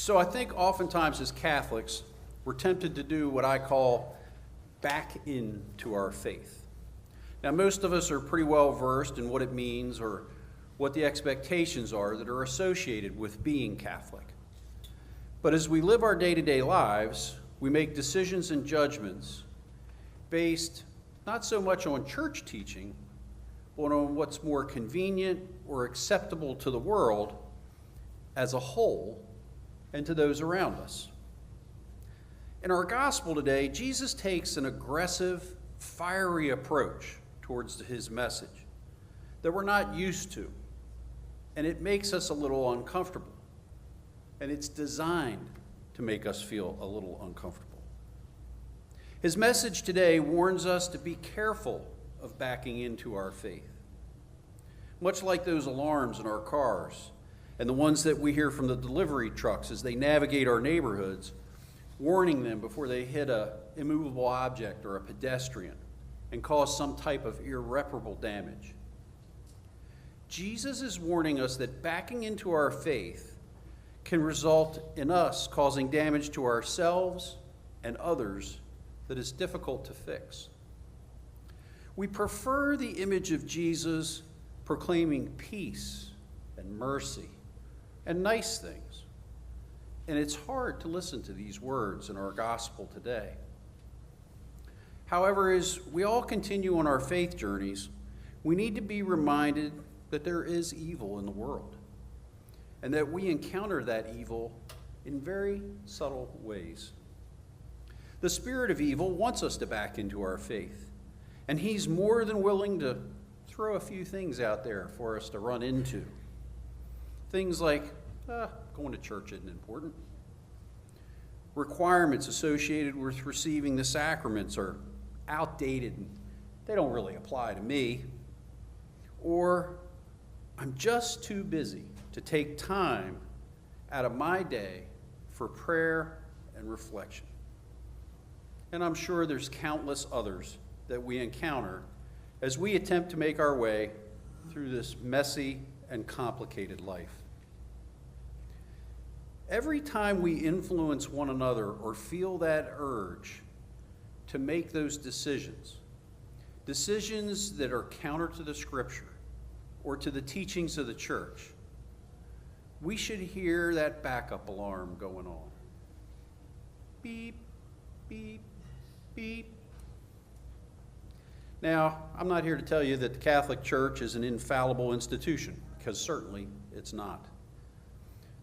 So I think oftentimes as Catholics, we're tempted to do what I call back into our faith. Now, most of us are pretty well versed in what it means or what the expectations are that are associated with being Catholic. But as we live our day-to-day lives, we make decisions and judgments based not so much on church teaching, but on what's more convenient or acceptable to the world as a whole and to those around us. In our gospel today, Jesus takes an aggressive, fiery approach towards his message that we're not used to, and it makes us a little uncomfortable, and it's designed to make us feel a little uncomfortable. His message today warns us to be careful of backing into our faith. Much like those alarms in our cars and the ones that we hear from the delivery trucks as they navigate our neighborhoods, warning them before they hit an immovable object or a pedestrian and cause some type of irreparable damage. Jesus is warning us that backing into our faith can result in us causing damage to ourselves and others that is difficult to fix. We prefer the image of Jesus proclaiming peace and mercy and nice things. And it's hard to listen to these words in our gospel today. However, as we all continue on our faith journeys, we need to be reminded that there is evil in the world and that we encounter that evil in very subtle ways. The spirit of evil wants us to back into our faith, and he's more than willing to throw a few things out there for us to run into. Things like, going to church isn't important. Requirements associated with receiving the sacraments are outdated and they don't really apply to me. Or, I'm just too busy to take time out of my day for prayer and reflection. And I'm sure there's countless others that we encounter as we attempt to make our way through this messy and complicated life. Every time we influence one another or feel that urge to make those decisions that are counter to the Scripture or to the teachings of the church, we should hear that backup alarm going on. Beep, beep, beep. Now, I'm not here to tell you that the Catholic Church is an infallible institution, because certainly it's not.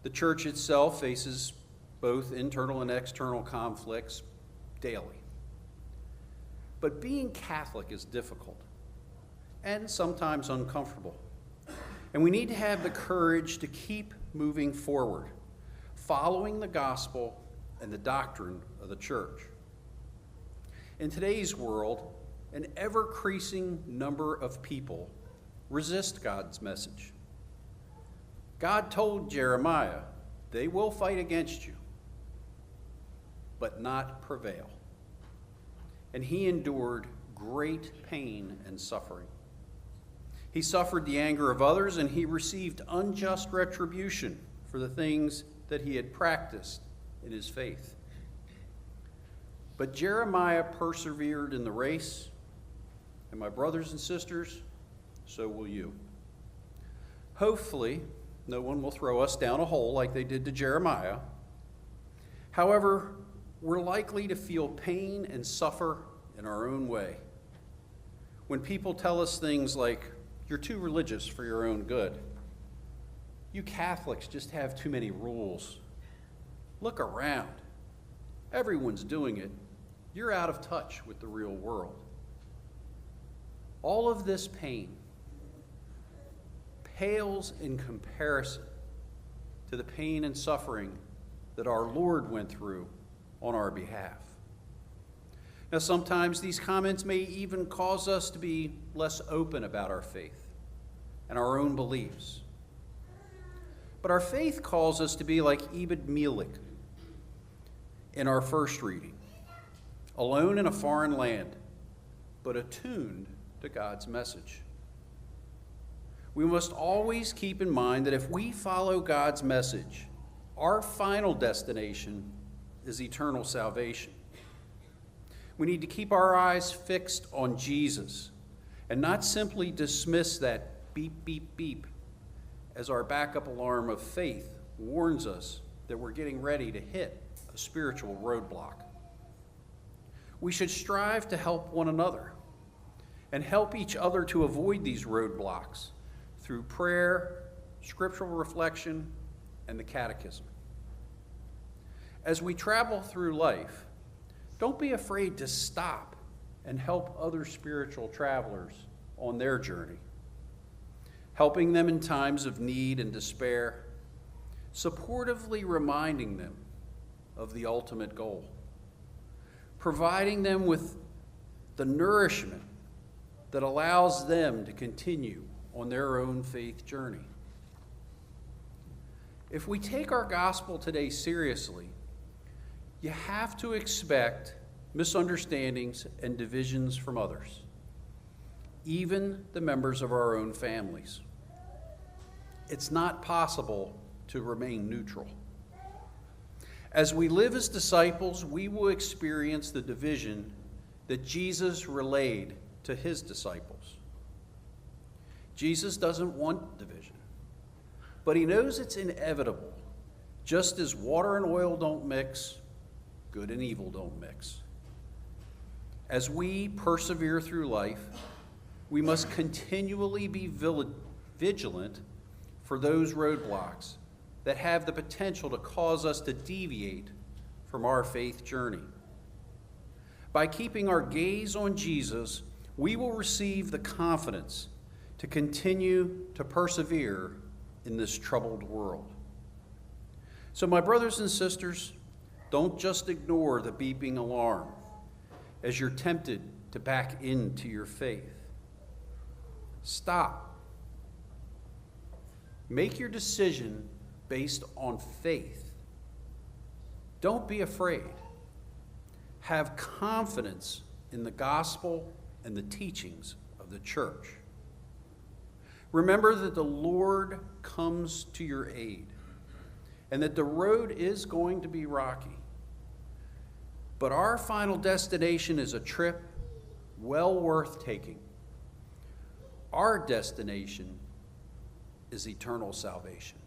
The church itself faces both internal and external conflicts daily. But being Catholic is difficult and sometimes uncomfortable. And we need to have the courage to keep moving forward, following the gospel and the doctrine of the church. In today's world, an ever-increasing number of people resist God's message. God told Jeremiah, they will fight against you, but not prevail. And he endured great pain and suffering. He suffered the anger of others, and he received unjust retribution for the things that he had practiced in his faith. But Jeremiah persevered in the race, and my brothers and sisters, so will you. Hopefully, no one will throw us down a hole like they did to Jeremiah. However, we're likely to feel pain and suffer in our own way. When people tell us things like, you're too religious for your own good. You Catholics just have too many rules. Look around. Everyone's doing it. You're out of touch with the real world. All of this pain pales in comparison to the pain and suffering that our Lord went through on our behalf. Now, sometimes these comments may even cause us to be less open about our faith and our own beliefs. But our faith calls us to be like Ebed-Melech in our first reading, alone in a foreign land, but attuned to God's message. We must always keep in mind that if we follow God's message, Our final destination is eternal salvation. We need to keep our eyes fixed on Jesus and not simply dismiss that beep, beep, beep as our backup alarm of faith warns us that we're getting ready to hit a spiritual roadblock. We should strive to help one another and help each other to avoid these roadblocks through prayer, scriptural reflection, and the catechism. As we travel through life, don't be afraid to stop and help other spiritual travelers on their journey, helping them in times of need and despair, supportively reminding them of the ultimate goal, providing them with the nourishment that allows them to continue on their own faith journey. If we take our gospel today seriously, you have to expect misunderstandings and divisions from others, even the members of our own families. It's not possible to remain neutral. As we live as disciples, we will experience the division that Jesus relayed to his disciples. Jesus doesn't want division, but he knows it's inevitable. Just as water and oil don't mix, good and evil don't mix. As we persevere through life, we must continually be vigilant for those roadblocks that have the potential to cause us to deviate from our faith journey. By keeping our gaze on Jesus, we will receive the confidence to continue to persevere in this troubled world. So, my brothers and sisters, don't just ignore the beeping alarm as you're tempted to back into your faith. Stop. Make your decision based on faith. Don't be afraid. Have confidence in the gospel and the teachings of the church. Remember that the Lord comes to your aid and that the road is going to be rocky. But our final destination is a trip well worth taking. Our destination is eternal salvation.